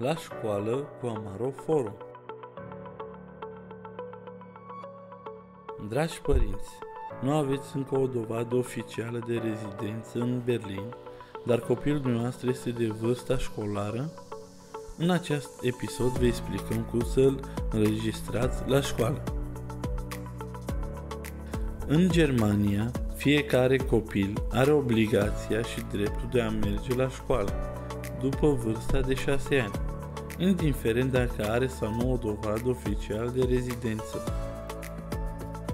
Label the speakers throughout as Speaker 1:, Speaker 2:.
Speaker 1: La școală cu Amaro Forum. Dragi părinți, nu aveți încă o dovadă oficială de rezidență în Berlin, dar copilul dumneavoastră este de vârsta școlară? În acest episod vă explicăm cum să-l înregistrați la școală. În Germania, fiecare copil are obligația și dreptul de a merge la școală după vârsta de 6 ani, indiferent dacă are sau nu o dovadă oficială de rezidență.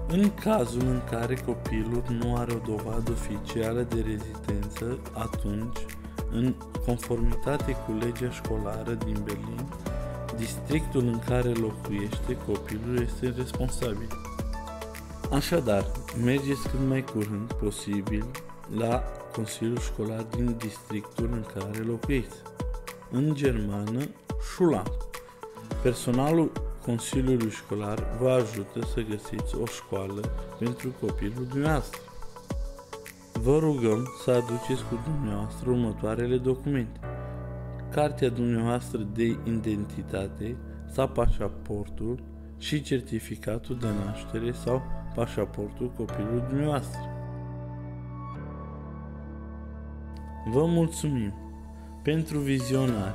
Speaker 1: În cazul în care copilul nu are o dovadă oficială de rezidență, atunci, în conformitate cu legea școlară din Berlin, districtul în care locuiește copilul este responsabil. Așadar, mergeți cât mai curând posibil la Consiliul Școlar din districtul în care locuiți. În germană, Schulamt. Personalul Consiliului Școlar vă ajută să găsiți o școală pentru copilul dumneavoastră. Vă rugăm să aduceți cu dumneavoastră următoarele documente: cartea dumneavoastră de identitate sau pașaportul și certificatul de naștere sau pașaportul copilului dumneavoastră. Vă mulțumim pentru vizionare!